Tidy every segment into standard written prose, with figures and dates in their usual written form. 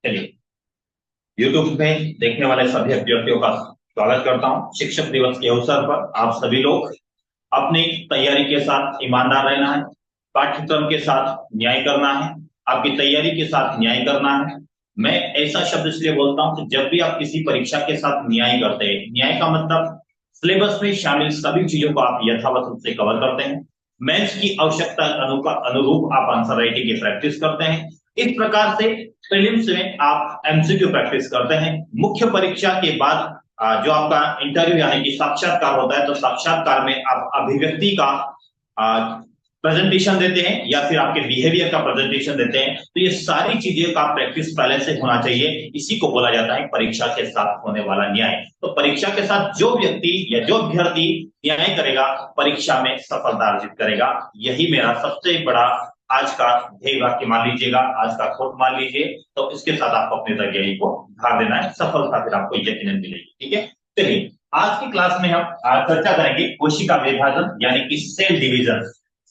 चलिए, YouTube में देखने वाले सभी अभ्यर्थियों का स्वागत करता हूं। शिक्षक दिवस के अवसर पर आप सभी लोग अपनी तैयारी के साथ ईमानदार रहना है, पाठ्यक्रम के साथ न्याय करना है, आपकी तैयारी के साथ न्याय करना है। मैं ऐसा शब्द इसलिए बोलता हूं कि जब भी आप किसी परीक्षा के साथ न्याय करते हैं, न्याय का मतलब सिलेबस में शामिल सभी चीजों को आप यथावत रूप से कवर करते हैं। मैथ्स की आवश्यकता अनुरूप आप आंसर राइटिंग की प्रैक्टिस करते हैं। इस प्रकार से प्रीलिम्स में आप एमसीक्यू प्रैक्टिस करते हैं। मुख्य परीक्षा के बाद जो आपका इंटरव्यू यानी कि साक्षात्कार होता है, तो साक्षात्कार में आप अभिव्यक्ति का प्रेजेंटेशन देते हैं या फिर आपके बिहेवियर का प्रेजेंटेशन देते हैं। तो ये सारी चीजें का प्रैक्टिस पहले से होना चाहिए। इसी को बोला जाता है परीक्षा के साथ होने वाला न्याय। तो परीक्षा के साथ जो व्यक्ति या जो अभ्यर्थी न्याय करेगा, परीक्षा में सफलता अर्जित करेगा। यही मेरा सबसे बड़ा आज का ध्येय वाक्य मान लीजिएगा, आज का कोट मान लीजिए। तो इसके साथ आपको अपनी तैयारी को भार देना है, सफलता फिर आपको यकीनन मिलेगी। ठीक है, चलिए आज की क्लास में हम चर्चा करेंगे कोशिका विभाजन यानी कि सेल डिवीजन।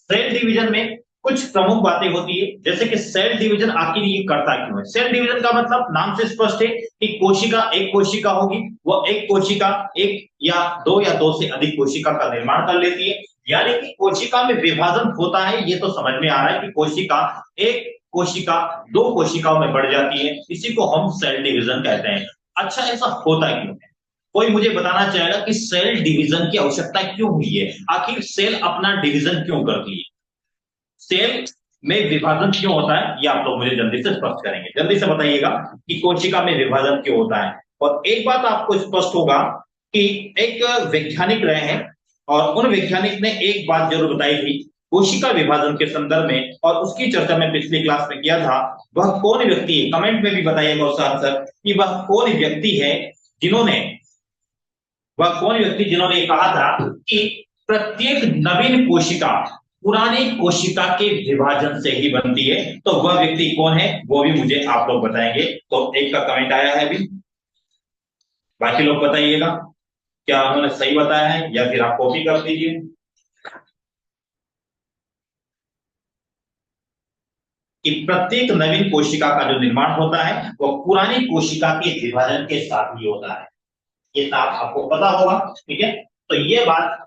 सेल डिवीजन में कुछ प्रमुख बातें होती है, जैसे कि सेल डिवीजन आखिर ये करता क्यों है। सेल डिवीजन का मतलब नाम से स्पष्ट है कि कोशिका, एक कोशिका होगी, वो एक कोशिका एक या दो से अधिक कोशिका का निर्माण कर लेती है। यानी कि कोशिका में विभाजन होता है, ये तो समझ में आ रहा है कि कोशिका एक कोशिका दो कोशिकाओं में बढ़ जाती है, इसी को हम सेल डिवीजन कहते हैं। अच्छा, ऐसा होता क्यों है? कोई मुझे बताना चाहेगा कि सेल डिवीजन की आवश्यकता क्यों हुई है? आखिर सेल अपना डिवीजन क्यों करती है? सेल में विभाजन क्यों होता है, ये आप लोग मुझे जल्दी से स्पष्ट करेंगे। जल्दी से बताइएगा कि कोशिका में विभाजन क्यों होता है। और एक बात आपको स्पष्ट होगा कि एक वैज्ञानिक रहे हैं और उन वैज्ञानिक ने एक बात जरूर बताई थी कोशिका विभाजन के संदर्भ में, और उसकी चर्चा मैं पिछली क्लास में किया था। वह कौन व्यक्ति है, कमेंट में भी बताइएगा उसका आंसर कि वह कौन व्यक्ति है जिन्होंने ये कहा था कि प्रत्येक नवीन कोशिका पुरानी कोशिका के विभाजन से ही बनती है। तो वह व्यक्ति कौन है, वो भी मुझे आप लोग बताएंगे। तो एक का कमेंट आया है अभी, बाकी लोग बताइएगा क्या उन्होंने सही बताया है या फिर आप कॉपी कर दीजिए। कि प्रत्येक नवीन कोशिका का जो निर्माण होता है वो पुरानी कोशिका के विभाजन के साथ ही होता है। ये आपको पता होगा। ठीक है, तो ये बात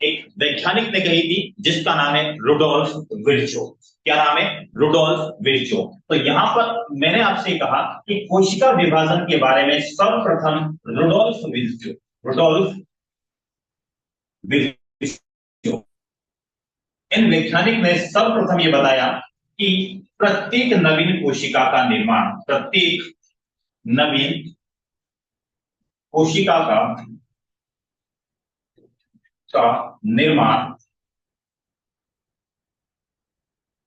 एक वैज्ञानिक ने कही थी जिसका नाम है रुडोल्फ विर्चो। क्या नाम है? Rudolf Virchow. तो यहां पर मैंने आपसे कहा कि कोशिका विभाजन के बारे में सर्वप्रथम रुडोल्फ विर्चो इन वैज्ञानिक ने सर्वप्रथम ये बताया कि प्रत्येक नवीन कोशिका का निर्माण, प्रत्येक नवीन कोशिका का निर्माण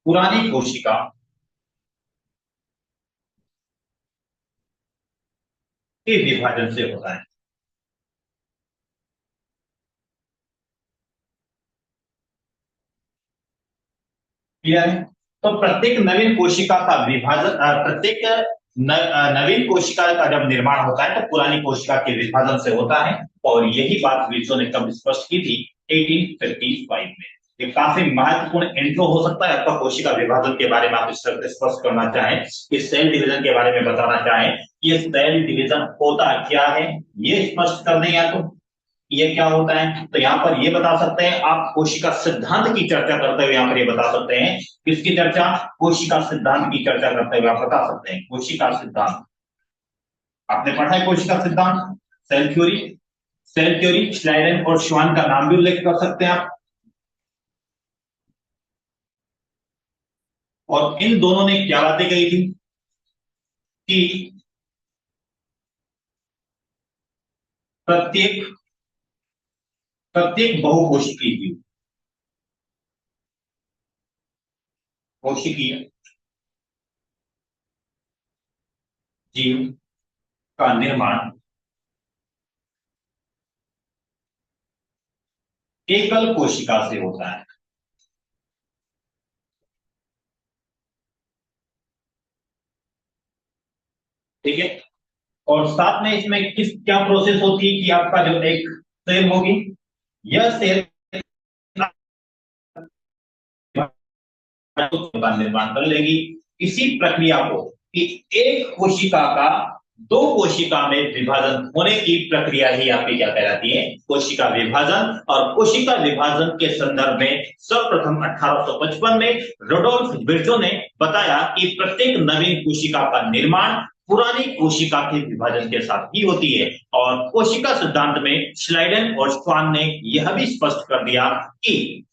पुरानी कोशिका के विभाजन से होता है। क्लियर है? तो प्रत्येक नवीन कोशिका का विभाजन, प्रत्येक नवीन कोशिका का जब निर्माण होता है तो पुरानी कोशिका के विभाजन से होता है। और यही बात विल्सन ने कब स्पष्ट की थी? 1855 में। ये काफी महत्वपूर्ण इंट्रो हो सकता है आपका। कोशिका विभाजन के बारे में आप इस तरह से स्पष्ट करना चाहें, इस सेल डिवीजन के बारे में बताना चाहें, ये सेल डिवीजन होता क्या है, ये स्पष्ट कर दें। या तो ये क्या होता है, तो यहां पर ये बता सकते हैं आप। कोशिका सिद्धांत की चर्चा करते हुए यहां पर ये बता सकते हैं। किसकी चर्चा? कोशिका सिद्धांत की चर्चा करते हुए आप बता सकते हैं कोशिका सिद्धांत। आपने पढ़ा है कोशिका सिद्धांत, सेल थ्योरी। सेल थ्योरी श्लाइडन और श्वान का नाम भी उल्लेख कर सकते हैं आप। और इन दोनों ने क्या बातें कही थी कि प्रत्येक प्रत्येक बहुकोशिकीय कोशिकीय जीव का निर्माण एकल कोशिका से होता है। ठीक है, और साथ में इसमें क्या प्रोसेस होती है कि आपका जो एक सेल होगी, यह सेल का निर्माण कर लेगी। इसी प्रक्रिया को कि एक कोशिका का दो कोशिका में विभाजन होने की प्रक्रिया ही आपकी क्या कहलाती है, कोशिका विभाजन। और कोशिका विभाजन के संदर्भ में सर्वप्रथम 1855 में रोडोल्फ विर्जो ने बताया कि प्रत्येक नवीन कोशिका का निर्माण पुरानी कोशिका के विभाजन के साथ ही होती है। और कोशिका सिद्धांत में श्लाइडेन और श्वान ने यह भी स्पष्ट कर दिया कि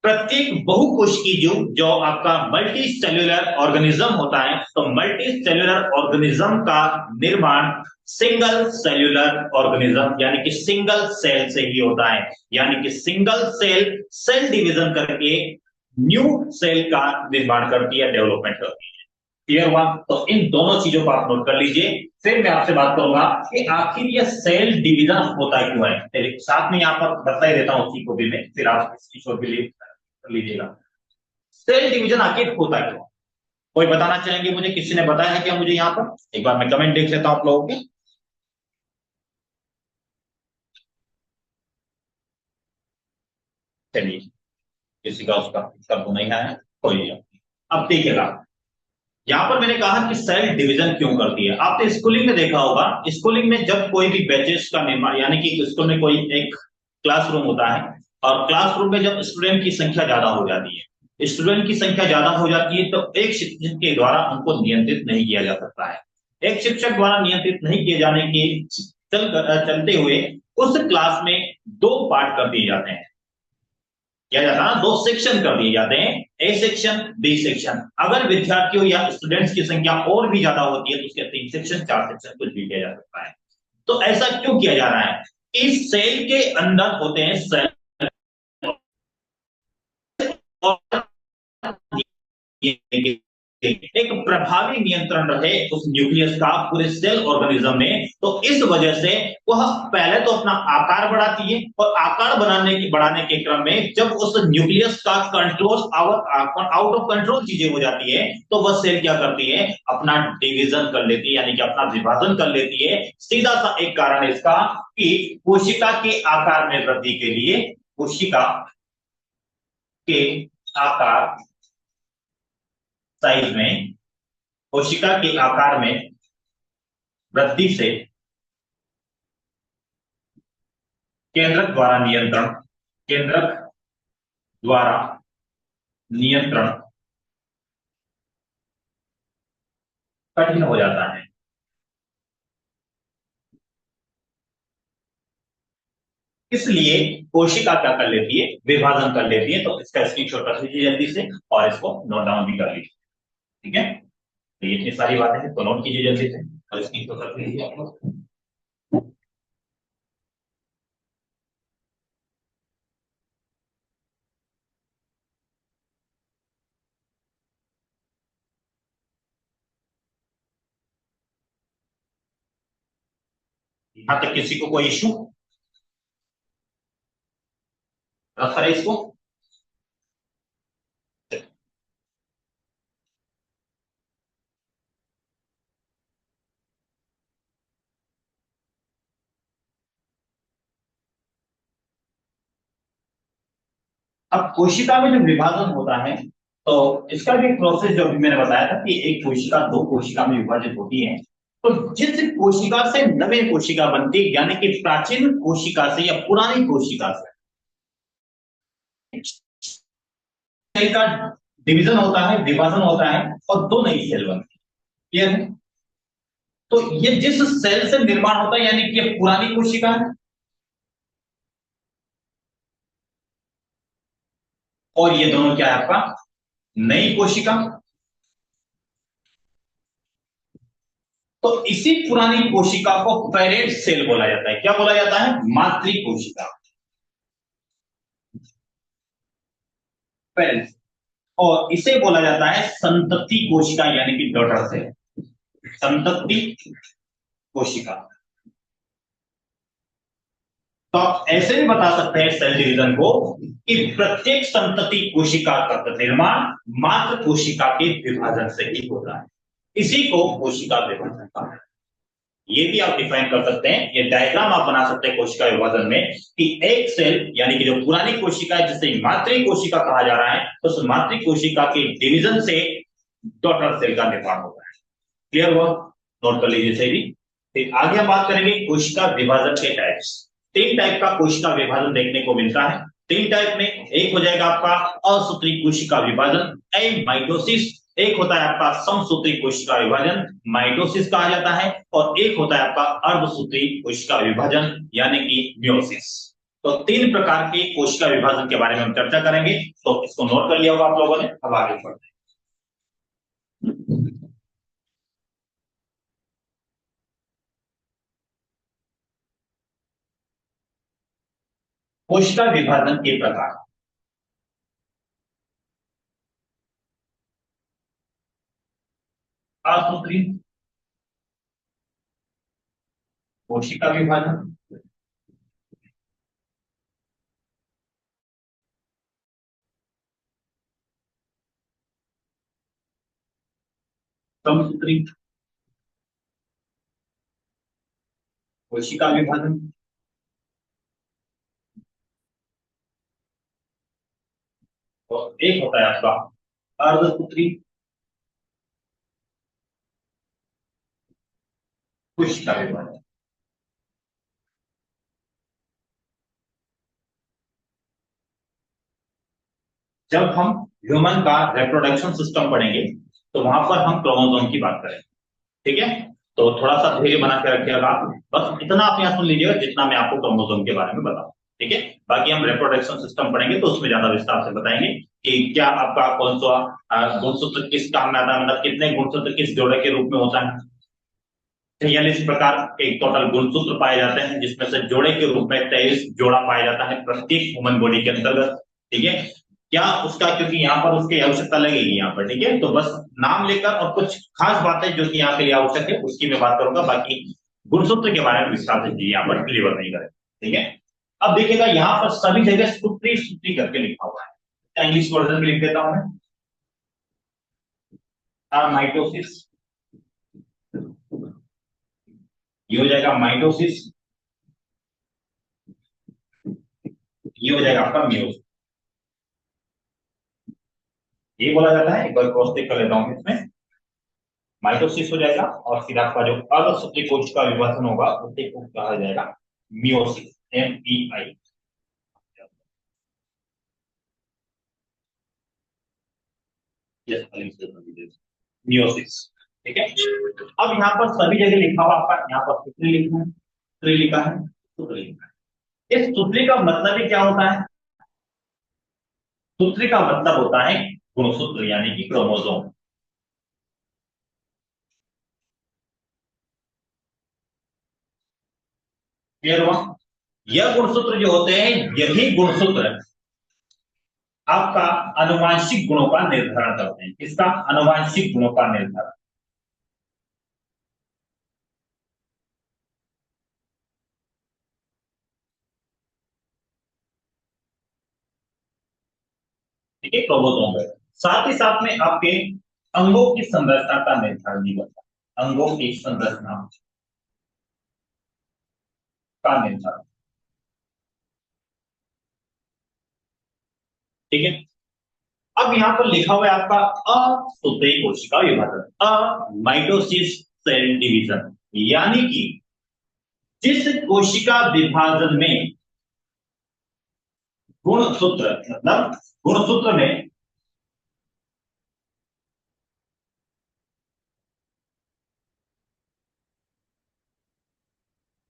प्रत्येक बहुकोशिकीय जीव जो आपका मल्टी सेल्यूलर ऑर्गेनिज्म होता है, तो मल्टी सेल्यूलर ऑर्गेनिज्म का निर्माण सिंगल सेल्यूलर ऑर्गेनिज्म यानी कि सिंगल सेल से ही होता है। यानी कि सिंगल सेल डिवीजन करके न्यू सेल का निर्माण करती है, डेवलपमेंट करती है। क्लियर हुआ? तो इन दोनों चीजों को आप नोट कर लीजिए। फिर मैं आपसे बात करूंगा कि आखिर ये सेल डिवीजन होता क्यों है। साथ में यहाँ पर बता ही देता हूं उसी को भी मैं, फिर आप स्क्रीनशॉट भी लीजिएगा। सेल डिवीजन आखिर होता क्यों? कोई बताना चाहेंगे मुझे? किसी ने बताया है क्या मुझे? यहाँ पर एक बार मैं कमेंट देख लेता हूं आप लोगों के। चलिए, किसी का उसका उत्तर तो नहीं आया, कोई नहीं। अब देखिएगा, यहां पर मैंने कहा कि सेल डिवीजन क्यों करती है। आपने स्कूलिंग में देखा होगा, स्कूलिंग में जब कोई भी बैचेस का निर्माण, यानी कि स्कूल में कोई एक क्लासरूम होता है और क्लासरूम में जब स्टूडेंट की संख्या ज्यादा हो जाती है, स्टूडेंट की संख्या ज्यादा हो जाती है, तो एक शिक्षक के द्वारा उनको नियंत्रित नहीं किया जा सकता है। एक शिक्षक द्वारा नियंत्रित नहीं किए जाने के चलते हुए उस क्लास में दो पार्ट कर दिए जाते हैं। क्या जाता है, दो सेक्शन कर दिए जाते हैं, ए सेक्शन बी सेक्शन। अगर विद्यार्थियों या स्टूडेंट्स की संख्या और भी ज्यादा होती है तो उसके 3 सेक्शन 4 सेक्शन कुछ भी किया जा सकता है। तो ऐसा क्यों किया जा रहा है? इस सेल के अंदर होते हैं सेल एक प्रभावी नियंत्रण रहे उस न्यूक्लियस का पूरे सेल ऑर्गेनिज्म में। तो इस वजह से वह पहले तो अपना आकार बढ़ाती है और आकार बढ़ाने के क्रम में जब उस न्यूक्लियस का कंट्रोल आउट ऑफ कंट्रोल चीजें हो जाती है, तो वह सेल क्या करती है, अपना डिवीजन कर लेती है, यानी कि अपना विभाजन कर लेती है। सीधा सा एक कारण है इसका कि कोशिका के आकार में वृद्धि के लिए, कोशिका के आकार साइज में, कोशिका के आकार में वृद्धि से केंद्रक द्वारा नियंत्रण कठिन हो जाता है। इसलिए कोशिका क्या कर लेती है, विभाजन कर लेती है। तो इसका स्क्रीनशॉट रख लीजिए जल्दी से और इसको नोट डाउन भी कर लीजिए। ठीक है, तो ये इतनी सारी बातें हैं, तो नोट कीजिए जल्दी से और स्क्रीनशॉट रख लीजिए आप लोग। यहां तक किसी को कोई इशू रखा है इसको? अब कोशिका में जब विभाजन होता है तो इसका भी प्रोसेस जो भी मैंने बताया था कि एक कोशिका दो कोशिका में विभाजित होती है। तो जिस कोशिका से नवीन कोशिका बनती है, यानी कि प्राचीन कोशिका से या पुरानी कोशिका से सेल का डिवीजन होता है, विभाजन होता है और दो नई सेल बनती है। क्लियर है? तो ये जिस सेल से निर्माण होता है, यानी कि ये पुरानी कोशिका है और ये दोनों क्या है आपका, नई कोशिका। तो इसी पुरानी कोशिका को पेरेंट सेल बोला जाता है। क्या बोला जाता है? मातृ कोशिका, पेरेंट। और इसे बोला जाता है संतति कोशिका, यानी कि डॉटर सेल, संतति कोशिका। तो आप ऐसे भी बता सकते हैं सेल डिवीजन को कि प्रत्येक संतति कोशिका का निर्माण मात्र कोशिका के विभाजन से ही होता है। इसी को कोशिका विभाजन कहा है। ये भी आप डिफाइन कर सकते हैं, ये डायग्राम आप बना सकते हैं कोशिका विभाजन में कि एक सेल, यानी कि जो पुरानी कोशिका है जिसे मातृ कोशिका कहा जा रहा है, उस मातृ कोशिका के डिवीजन से डॉटर सेल का निर्माण होता है। क्लियर हुआ? नोट कर लीजिए सही भी। फिर आगे हम बात करेंगे कोशिका विभाजन के टाइप्स। तीन टाइप का कोशिका विभाजन देखने को मिलता है। तीन टाइप में एक हो जाएगा आपका असूत्री कोशिका विभाजन, माइटोसिस। एक होता है आपका समसूत्री कोशिका विभाजन, माइटोसिस कहा जाता है। और एक होता है आपका अर्धसूत्री कोशिका विभाजन, यानी कि मियोसिस। तो तीन प्रकार के कोशिका विभाजन के बारे में हम चर्चा करेंगे। तो इसको नोट कर लिया होगा आप लोगों ने। अब आगे बढ़ते हैं। कोशिका विभाजन के प्रकार। असूत्री कोशिका विभाजन, समसूत्री कोशिका विभाजन, और एक होता है आपका अर्धसूत्री कोशिका विभाजन। जब हम ह्यूमन का रिप्रोडक्शन सिस्टम पढ़ेंगे तो वहां पर हम क्रोमोसोम की बात करेंगे। ठीक है? तो थोड़ा सा धैर्य बना के रखिएगा आप। बस इतना आप यहाँ सुन लीजिएगा जितना मैं आपको क्रोमोसोम के बारे में बताऊं। ठीक है? बाकी हम रिप्रोडक्शन सिस्टम पढ़ेंगे तो उसमें ज्यादा विस्तार से बताएंगे कि क्या आपका कौन सा गुणसूत्र किस काम में आता है, मतलब कितने गुणसूत्र किस जोड़े के रूप में होता है। 46 प्रकार के टोटल गुणसूत्र पाए जाते हैं, जिसमें से जोड़े के रूप में 23 जोड़ा पाया जाता है प्रत्येक ह्यूमन बॉडी के अंतर्गत। ठीक है? क्या उसका, क्योंकि यहाँ पर उसकी आवश्यकता लगेगी यहाँ पर। ठीक है? तो बस नाम लेकर और कुछ खास बातें जो कि यहाँ के लिए आवश्यक है उसकी मैं बात करूंगा। बाकी गुणसूत्र के बारे में विस्तार से यहाँ पर डिलीवर नहीं करें। ठीक है? अब देखिएगा यहाँ पर सभी जगह सूत्री सूत्री करके लिखा हुआ है। इंग्लिश वर्जन में लिख देता हूं मैं, माइटोसिस। ये हो जाएगा माइटोसिस, ये हो जाएगा आपका मियोसिस। ये बोला जाता है, एक बार क्रॉस चेक कर लेता हूं इसमें। माइटोसिस हो जाएगा और फिर आपका जो अर्धसूत्री कोशिका का विभाजन होगा उसे को कहा जाएगा मियोसिस, MEI। मियोसिस। ठीक है? अब यहाँ पर सभी जगह लिखा हुआ आपका, यहाँ पर सूत्री लिखा है, सूत्री लिखा है, सूत्री लिखा है। इस सूत्री का मतलब ही क्या होता है? सूत्री का मतलब होता है गुणसूत्र, यानी कि क्रोमोसोम। क्लियर हुआ? यह गुणसूत्र जो होते हैं, यही गुणसूत्र आपका आनुवांशिक गुणों का निर्धारण करते हैं। इसका आनुवांशिक गुणों का निर्धारण। ठीक है? क्रोमोसोम है। साथ ही साथ में आपके अंगों की संरचना का निर्धारण भी करता है। अंगों की संरचना का निर्धारण। ठीक है? अब यहाँ पर लिखा हुआ है आपका असूत्री कोशिका विभाजन, माइटोसिस सेल डिवीजन, यानी कि जिस कोशिका विभाजन में गुणसूत्र, मतलब गुणसूत्र में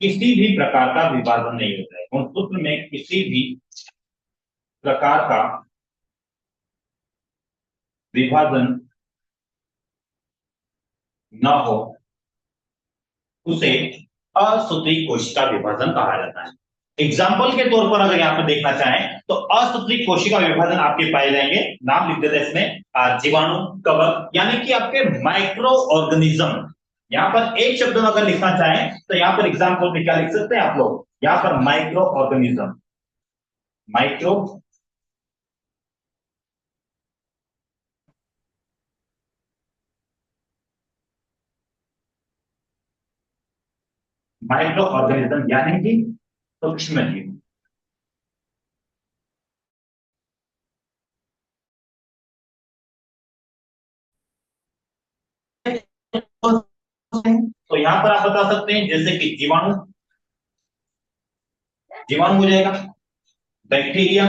किसी भी प्रकार का विभाजन नहीं होता है, गुणसूत्र में किसी भी प्रकार का विभाजन न हो, उसे असूत्री कोशिका विभाजन कहा जाता है। एग्जाम्पल के तौर पर अगर यहाँ पर देखना चाहें तो असूत्री कोशिका विभाजन आपके पाए जाएंगे। नाम लिख देते हैं इसमें, जीवाणु, कवक, यानी कि आपके माइक्रो ऑर्गेनिज्म। यहाँ पर एक शब्द में अगर लिखना चाहें तो यहाँ पर एग्जाम्पल में क्या लिख सकते हैं आप लोग? यहाँ पर micro organism, micro micro organism यानी कि सूक्ष्म जीव। तो यहां पर आप बता सकते हैं जैसे कि जीवाणु, जीवाणु हो जाएगा, बैक्टीरिया,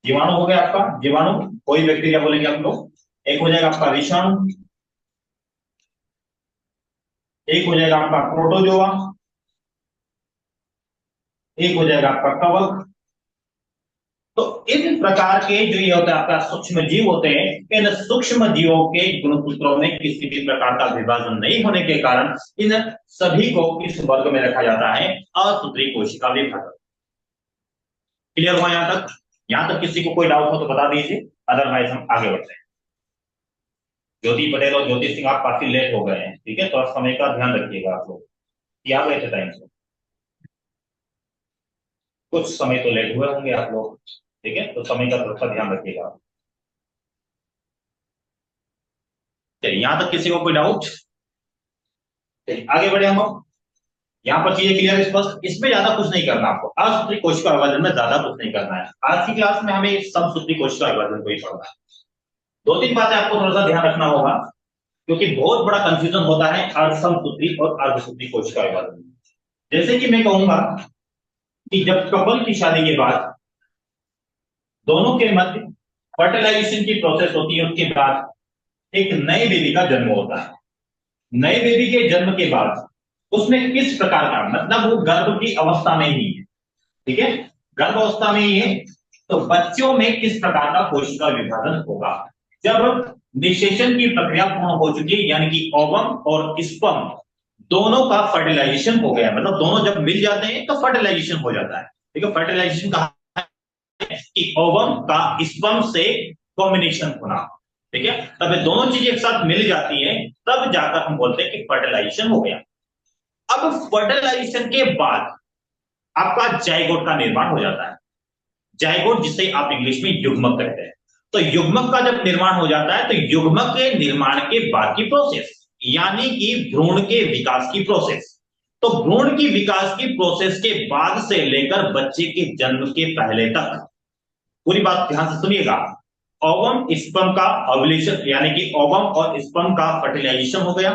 जीवाणु हो गया आपका, जीवाणु कोई बैक्टीरिया बोलेंगे आप लोग, एक हो जाएगा आपका विषाणु, एक हो जाएगा आपका प्रोटोजोआ, एक हो जाएगा आपका कवक। तो इस प्रकार के जो ये होता है आपका सूक्ष्म जीव होते हैं, इन सूक्ष्म जीवों के गुणसूत्रों में किसी भी प्रकार का विभाजन नहीं होने के कारण इन सभी को इस वर्ग में रखा जाता है असूत्री कोशिका विभाजन। क्लियर हुआ यहां तक? यहां तक किसी को कोई डाउट हो तो बता दीजिए, अदरवाइज हम आगे बढ़ते हैं। ज्योति पटेल और ज्योति सिंह आप काफी लेट हो गए हैं, ठीक है, तो समय का ध्यान रखिएगा आप लोग, आ गए थे टाइम से, कुछ समय तो लेट हुए होंगे आप लोग, ठीक है, तो समय का थोड़ा सा ध्यान रखिएगा। चलिए यहां तक किसी को कोई डाउट? चलिए आगे बढ़े हम। यहाँ पर चीजें क्लियर स्पष्ट, इसमें ज्यादा कुछ नहीं करना आपको, असूत्री कोशिका विभाजन में ज्यादा कुछ नहीं करना है। आज की क्लास में हमें समसूत्री कोशिका विभाजन को ही पढ़ना है। दो तीन बातें आपको थोड़ा सा ध्यान रखना होगा, क्योंकि बहुत बड़ा कंफ्यूजन होता है समसूत्री और अर्धसूत्री कोशिका विभाजन। जैसे कि मैं कहूंगा कि जब कपल की शादी के बाद दोनों के मध्य फर्टिलाइजेशन की प्रोसेस होती है, उसके बाद एक नए बेबी का जन्म होता है। नए बेबी के जन्म के बाद उसमें किस प्रकार का, मतलब वो गर्भ की अवस्था में ही है, ठीक है, गर्भ अवस्था में ही है, तो बच्चों में किस प्रकार का कोशिका विभाजन होगा। जब निषेचन की प्रक्रिया पूर्ण हो चुकी है, यानी कि ओवम और स्पर्म दोनों का फर्टिलाइजेशन हो गया, मतलब दोनों जब मिल जाते हैं तो फर्टिलाइजेशन हो जाता है, ठीक है। फर्टिलाइजेशन कहा कि ओवम का स्पर्म से कॉम्बिनेशन होना, ठीक है, तब ये दोनों चीजें एक साथ मिल जाती हैं, तब जाकर हम बोलते हैं कि फर्टिलाइजेशन हो गया। अब फर्टिलाइजेशन के बाद आपका जाइगोट का निर्माण हो जाता है। जाइगोट जिसे आप इंग्लिश में युग्मक कहते हैं। तो युग्मक का जब निर्माण हो जाता है तो युग्मक के निर्माण के बाद की प्रोसेस, यानी कि भ्रूण के विकास की प्रोसेस, तो भ्रूण की विकास की प्रोसेस के बाद से लेकर बच्चे के जन्म के पहले तक, पूरी बात ध्यान से सुनिएगा, ओवम स्पर्म का ओव्यूलेशन, यानी कि ओवम और स्पर्म का फर्टिलाइजेशन हो गया,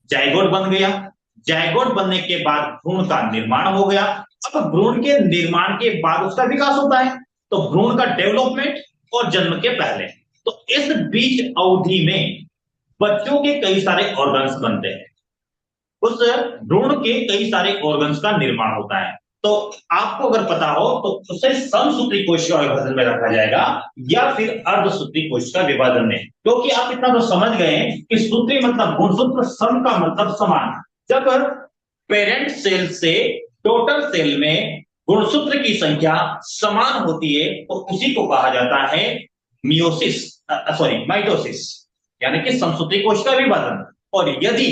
जाइगोट बन गया, जाइगोट बनने के बाद भ्रूण का निर्माण हो गया। अब भ्रूण के निर्माण के बाद उसका विकास होता है, तो भ्रूण का डेवलपमेंट और जन्म के पहले, तो इस बीच अवधि में बच्चों के कई सारे ऑर्गन्स बनते हैं, उस भ्रूण के कई सारे ऑर्गन्स का निर्माण होता है। तो आपको अगर पता हो तो उसे समसूत्री कोशिका विभाजन में रखा जाएगा या फिर अर्धसूत्री कोशिका विभाजन में, क्योंकि आप इतना तो समझ गए कि सूत्री मतलब गुणसूत्र, सम का मतलब समान। जब पेरेंट सेल से टोटल सेल में गुणसूत्र की संख्या समान होती है तो उसी को कहा जाता है मियोसिस, सॉरी माइटोसिस, यानी कि समसूत्री कोशिका विभाजन। और यदि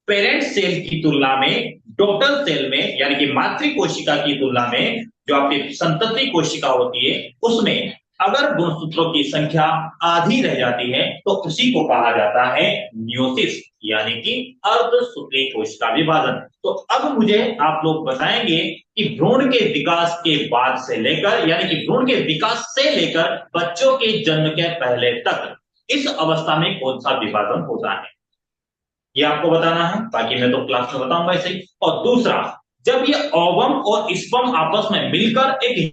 पेरेंट सेल की तुलना में टोटल सेल में, यानी कि मातृ कोशिका की तुलना में जो आपकी संतति कोशिका होती है, उसमें अगर गुणसूत्रों की संख्या आधी रह जाती है तो उसी को कहा जाता है मियोसिस, यानी कि अर्धसूत्री कोशिका विभाजन। तो अब मुझे आप लोग बताएंगे कि भ्रूण के विकास के बाद से लेकर, यानी कि भ्रूण के विकास से लेकर बच्चों के जन्म के पहले तक इस अवस्था में कौन सा विभाजन होता है, ये आपको बताना है। बाकी मैं तो क्लास में बताऊंगा इसे। और दूसरा, जब ये ओवम और स्पर्म आपस में मिलकर एक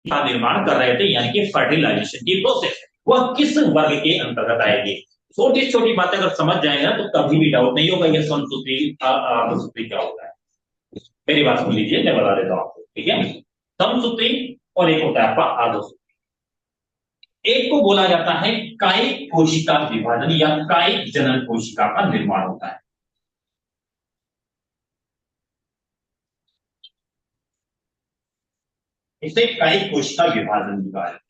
का निर्माण कर रहे थे, यानी कि फर्टिलाइजेशन की प्रोसेस, वह किस वर्ग के अंतर्गत आएगी। छोटी छोटी बातें अगर समझ जाएगा तो कभी भी डाउट नहीं होगा ये समसूत्री अर्धसूत्री क्या होता है। मेरी बात सुन लीजिए, मैं बता देता हूं आपको, ठीक है। समसूत्री और एक होता है आपका अर्धसूत्री। एक को बोला जाता है कायिक कोशिका विभाजन या कायिक जनन कोशिका का निर्माण होता है। इसे कायिक कोशिका विभाजन भी कहा जाता है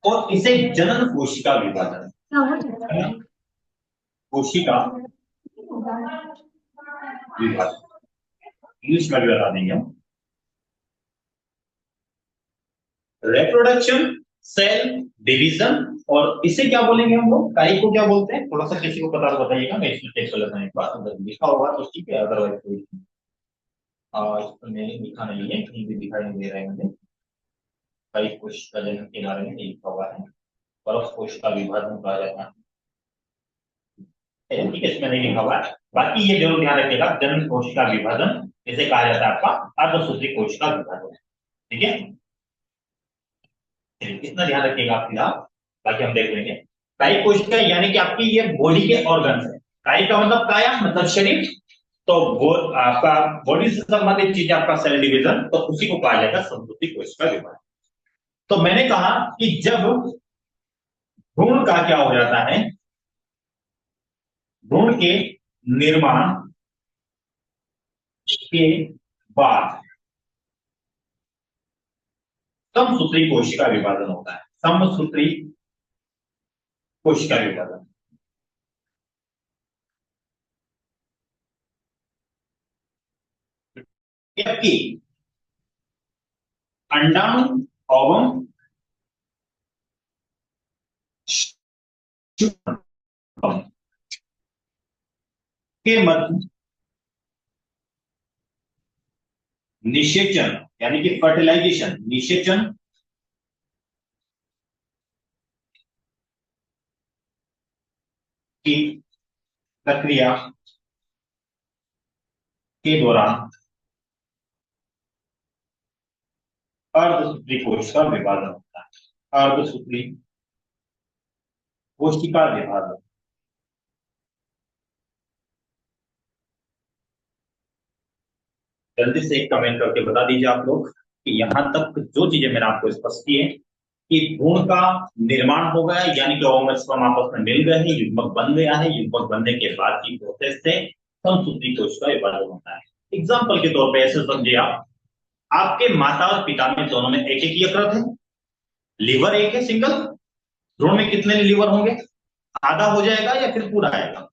और इसे जनन कोशिका विभाजन, कोशिका विभाजन इंग्लिश में भी बता देंगे हम। रिप्रोडक्शन, सेल डिवीजन, और इसे क्या बोलेंगे हम लोग, कायिक को क्या बोलते हैं, थोड़ा सा किसी को पता तो बताइएगा, मैं इसमें चेक कर लेता हूं एक बार, अगर लिखा होगा तो ठीक है, अदरवाइज कोई इसमें लिखा नहीं है, कहीं भी दिखाई नहीं दे रहा है मुझे कायिक कोशिका जनन के बारे में लिखा हुआ है, परस कोशिका विभाजन कहा जाता है। ठीक है, इसमें नहीं लिखा हुआ है, बाकी ये जरूर ध्यान रखिएगा, जन्म कोशिका विभाजन इसे कहा जाता है आपका अर्धसूत्री कोशिका विभाजन। ठीक है, इतना ध्यान रखिएगा आप फिलहाल, बाकी हम देख लेंगे। कायिक कोशिका यानी कि आपकी ये बॉडी के ऑर्गन है। कायिक का मतलब काया मतलब शरीर, तो वो आपका बॉडी से संबंधित चीज आपका सेल डिवीजन, तो उसी को कहा जाएगा संसूत्री कोशिका विभाजन। तो मैंने कहा कि जब भ्रूण का क्या हो जाता है, भ्रूण के निर्माण के बाद समसूत्री कोशिका विभाजन होता है। समसूत्री कोशिका विभाजन, जबकि अंडाणु एवं शुक्राणु के मध्य निषेचन यानी कि फर्टिलाइजेशन, निषेचन की प्रक्रिया के दौरान अर्धसूत्री कोशिका विभाजन होता है। अर्धसूत्री कोशिका विभाजन, जल्दी से एक कमेंट करके बता दीजिए आप लोग कि यहां तक जो चीजें मैंने आपको स्पष्ट की है कि भ्रूण का निर्माण हो गया, यानी कि ओवम स्पर्म आपस में मिल गए हैं, युग्मक बन गया है, युग्मक बनने के बाद की प्रोसेस से समसूत्री कोशिका विभाजन होता है। एग्जाम्पल के तौर पर ऐसे समझिए आप, आपके माता और पिता में दोनों में एक एक यकृत है, लीवर एक है सिंगल, भ्रूण में कितने लीवर होंगे, आधा हो जाएगा या फिर पूरा आएगा,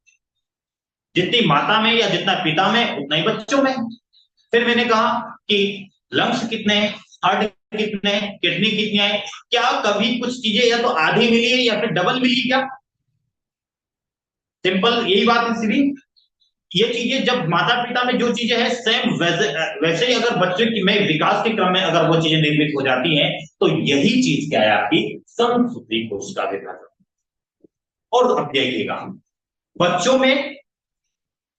जितनी माता में या जितना पिता में उतना ही बच्चों में। फिर मैंने कहा कि लंग्स कितने, हार्ट कितने, किडनी कितनी है, क्या कभी कुछ चीजें या तो आधी मिली है या फिर डबल मिली, क्या सिंपल यही बात है सीधी। ये चीजें जब माता पिता में जो चीजें हैं सेम वैसे ही अगर बच्चे की में विकास के क्रम में अगर वो चीजें निर्मित हो जाती हैं, तो यही चीज क्या है आपकी समसूत्री कोशिका विभाजन। और अब देखिएगा, बच्चों में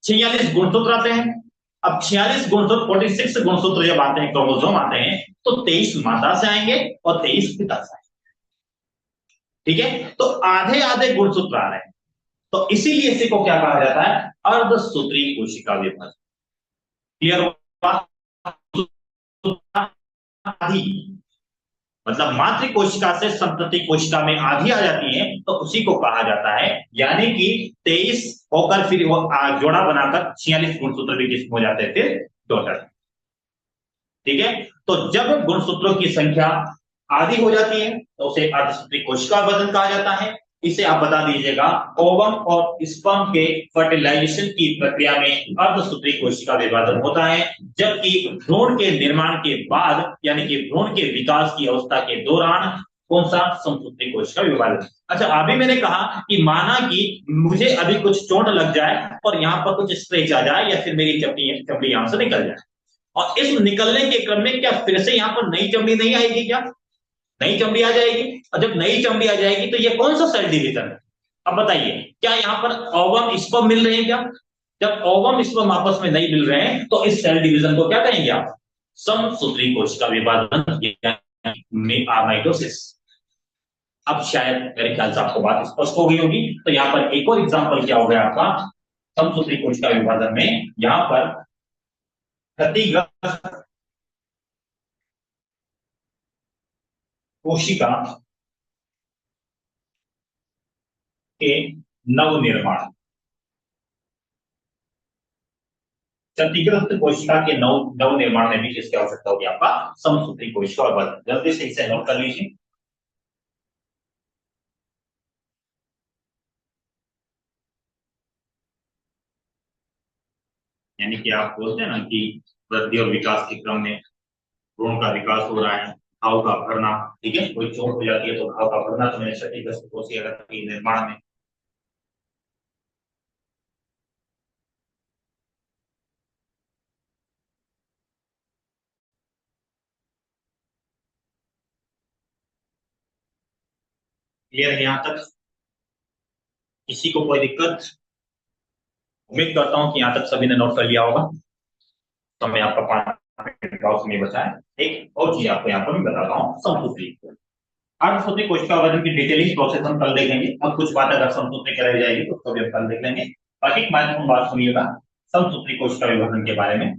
46 गुणसूत्र आते हैं। अब 46 गुणसूत्र, 46 गुणसूत्र जब आते हैं, क्रोमोसोम आते हैं, तो 23 माता से आएंगे और 23 पिता से आएंगे। ठीक है, तो आधे आधे गुणसूत्र आ रहे हैं, तो इसीलिए इसी को क्या कहा जाता है, अर्धसूत्री कोशिका विभाजन। क्लियर हुआ? आधी मतलब मातृ कोशिका से संतति कोशिका में आधी आ जाती है, तो उसी को कहा जाता है, यानी कि 23 होकर फिर वो जोड़ा बनाकर 46 गुणसूत्र भी किस्म हो जाते हैं फिर टोटल। ठीक है, तो जब गुणसूत्रों की संख्या आधी हो जाती है तो उसे अर्धसूत्री कोशिका विभाजन कहा जाता है। इसे आप बता दीजिएगा, ओवम और स्पर्म के फर्टिलाइजेशन की प्रक्रिया में अर्धसूत्री कोशिका विभाजन होता है, जबकि भ्रूण के निर्माण के बाद यानी कि भ्रूण के विकास की अवस्था के दौरान कौन सा, समसूत्री कोशिका विभाजन। अच्छा, अभी मैंने कहा कि माना कि मुझे अभी कुछ चोट लग जाए और यहाँ पर कुछ स्ट्रेच आ जाए या फिर मेरी चमड़ी चमड़ी यहां से निकल जाए, और इस निकलने के क्रम में क्या फिर से यहाँ पर नई चमड़ी नहीं आएगी, क्या नई चमड़ी आ जाएगी? और जब नई चमड़ी आ जाएगी तो ये कौन सा सेल डिवीजन है? अब बताइए, क्या यहाँ पर ओवम स्पर्म मिल रहे हैं क्या? जब ओवम स्पर्म आपस में नहीं मिल रहे हैं तो इस सेल डिवीजन को क्या कहेंगे आप, समसूत्री कोशिका विभाजन, माइटोसिस। अब शायद मेरे ख्याल से आपको बात स्पष्ट हो गई होगी। तो यहाँ पर एक और एग्जाम्पल क्या हो गया आपका समसूत्री कोशिका विभाजन में, यहाँ पर क्षतिग्रस्त कोशिका के नवनिर्माण, क्षतिग्रस्त कोशिका के नवनिर्माण में भी किसकी आवश्यकता होगी, आपका समसूत्री कोशिका विभाजन। जल्दी से इसे नोट कर लीजिए। यानी कि आप बोलते हैं ना कि वृद्धि और विकास के क्रम में भ्रूण का विकास हो रहा है, घाव का भरना। ठीक है, कोई चोट हो जाती है तो घाव का भरना, तो क्षतिग्रस्त कोशिका के निर्माण में क्लियर है यहाँ तक? किसी को कोई दिक्कत? उम्मीद करता हूं कि यहाँ तक सभी ने नोट कर लिया होगा। तो मैं आपका 5 मिनट का समय बचा है। एक और चीज आपको यहाँ पर मैं बताता हूँ, समसूत्री। अर्धसूत्री कोशिका वर्धन की डिटेलिंग प्रोसेस हम कल देखेंगे। अब कुछ बात अगर समसूत्री की रह जाएगी तो उसको भी हम कल देख लेंगे। बाकी एक महत्वपूर्ण बात सुनिएगा समसूत्री कोशिका विभाजन के बारे में।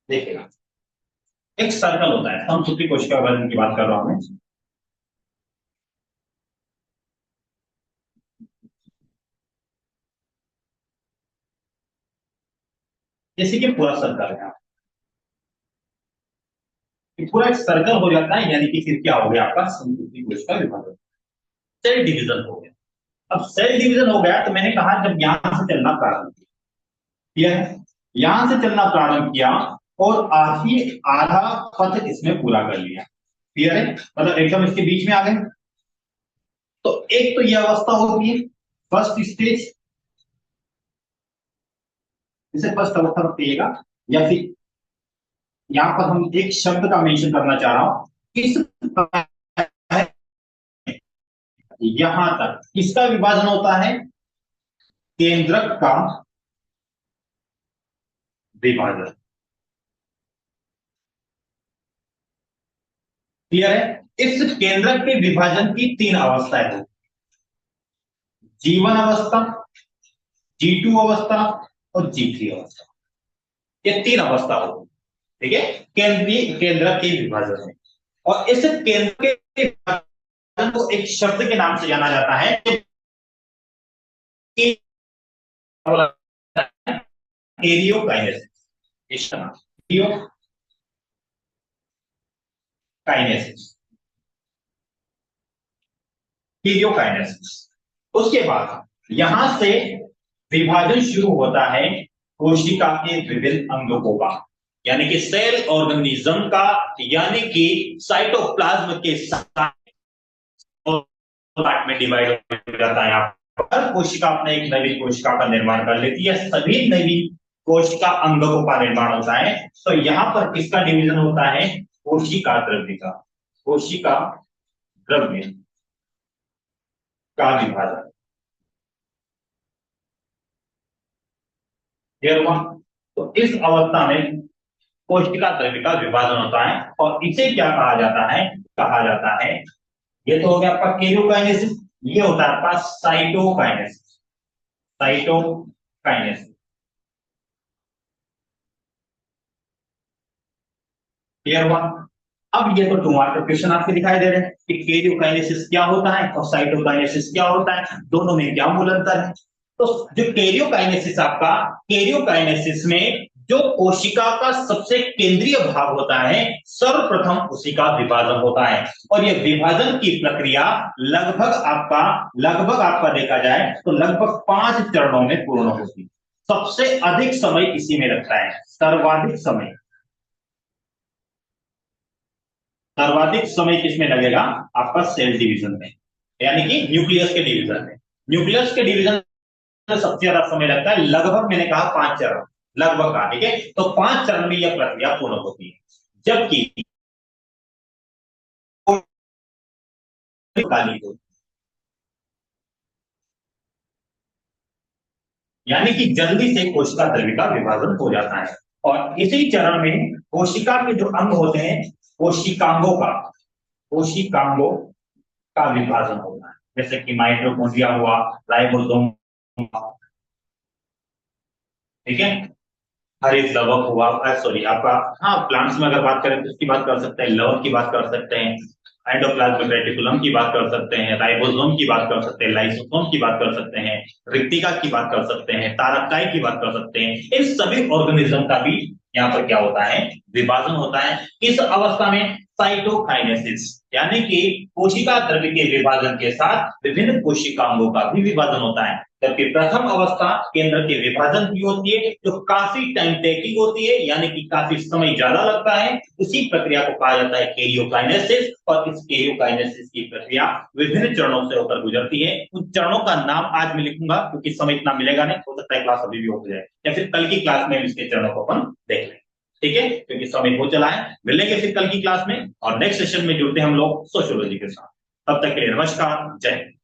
देखिएगा, एक सर्कल होता है, समसूत्री कोशिका विभाजन की बात कर रहा हूं मैं। जैसे कि पूरा सर्कल है, पूरा एक सर्कल हो जाता है, यानी कि फिर क्या हो गया आपका समसूत्री कोशिका विभाजन, सेल डिवीजन हो गया। अब सेल डिवीजन हो गया तो मैंने कहा जब यहां से चलना प्रारंभ किया है, यहां से चलना प्रारंभ किया और आधी आधा पथ इसमें पूरा कर लिया। क्लियर है? मतलब एकदम इसके बीच में आ गए। तो एक तो यह अवस्था होती है फर्स्ट स्टेज, इसे फर्स्ट अवस्था रखिएगा। या फिर यहां पर हम एक शब्द का मेंशन करना चाह रहा हूं, इस यहां तक किसका विभाजन होता है? केंद्रक का विभाजन। क्लियर है? इस केंद्रक के विभाजन की 3 अवस्थाएं होती, G1 अवस्था, G2 अवस्था और G3 अवस्था। ये 3 अवस्था होती, ठीक है, केंद्रीय केंद्रक के विभाजन में। और इस केंद्र के विभाजन को एक शब्द के नाम से जाना जाता है, एरियोकाइनेसिस। काइनेसिस, कीरियोकाइनेसिस। उसके बाद यहां से विभाजन शुरू होता है कोशिका के विभिन्न अंगों का, यानी कि सेल ऑर्गेनिज्म का, यानी कि साइटोप्लाज्म के साथ पार्ट में डिवाइड हो जाता है। हर कोशिका अपने एक नई कोशिका का निर्माण कर लेती है, सभी नई कोशिका अंगों का निर्माण होता है। तो यहां पर किसका डिवीजन होता है? कोशिका द्रव्य का, कोशिका द्रव्य का विभाजन। क्लियर हुआ? तो इस अवस्था में कोशिका द्रव्य का विभाजन होता है और इसे क्या कहा जाता है? कहा जाता है, ये तो हो गया आपका केरियोकाइनेसिस, ये होता है आपका साइटोकाइनेसिस। साइटोकाइनेसिस। क्लियर हुआ? अब ये तो 2 मार्क का क्वेश्चन आपके दिखाई दे रहे हैं कि केरियोकाइनेसिस क्या होता है और साइटोकाइनेसिस क्या होता है, दोनों में क्या मूल अंतर है। तो जो केरियोकाइनेसिस आपका, केरियोकाइनेसिस में जो कोशिका का सबसे केंद्रीय भाग होता है, सर्वप्रथम उसी का विभाजन होता है। और यह विभाजन की प्रक्रिया लगभग आपका देखा जाए तो लगभग 5 चरणों में पूर्ण होती है। सबसे अधिक समय इसी में लगता है, सर्वाधिक समय किसमें लगेगा? आपका सेल डिवीजन में, यानी कि न्यूक्लियस के डिवीजन में। न्यूक्लियस के डिवीजन में सबसे ज्यादा समय लगता है, लगभग मैंने कहा 5 चरण, लगभग का, ठीक है। तो 5 चरण में यह प्रक्रिया पूर्ण होती है, जबकि यानी कि जल्दी से कोशिका द्रव्य का विभाजन हो जाता है। और इसी चरण में कोशिका के जो अंग होते हैं, कोशिकांगों का विभाजन होता है, जैसे कि माइटोकॉन्ड्रिया हुआ, राइबोसोम, ठीक है, हरित लवक हुआ, सॉरी आपका, हाँ प्लांट्स में अगर बात करें तो इसकी बात कर सकते हैं, लवक की बात कर सकते हैं, एंडोप्लाज्मिक रेटिकुलम की बात कर सकते हैं, राइबोसोम की बात कर सकते हैं, लाइसोसोम की बात कर सकते हैं, रिक्तिका की बात कर सकते हैं, तारकाई की बात कर सकते हैं। इन सभी ऑर्गेनिज्म का भी यहाँ पर क्या होता है, विभाजन होता है। इस अवस्था में साइटोकाइनेसिस यानी कि कोशिका द्रव्य के विभाजन के साथ विभिन्न कोशिकांगों का भी विभाजन होता है। जबकि प्रथम अवस्था केंद्र के विभाजन की होती है, जो काफी टाइम टेकिंग होती है, यानी कि काफी समय ज्यादा लगता है। उसी प्रक्रिया को कहा जाता है कैरियोकाइनेसिस, और इस कैरियोकाइनेसिस की प्रक्रिया विभिन्न चरणों से होकर गुजरती है। उन चरणों का नाम आज मैं लिखूंगा, क्योंकि समय इतना मिलेगा नहीं, हो सकता है क्लास अभी भी हो जाए, या फिर कल की क्लास में इसके चरणों को अपन देख लें। ठीक है, क्योंकि समय हो चला है। मिलेंगे फिर कल की क्लास में, और नेक्स्ट सेशन में जुड़ते हैं हम लोग सोशियोलॉजी के साथ। तब तक के लिए नमस्कार, जय हिंद।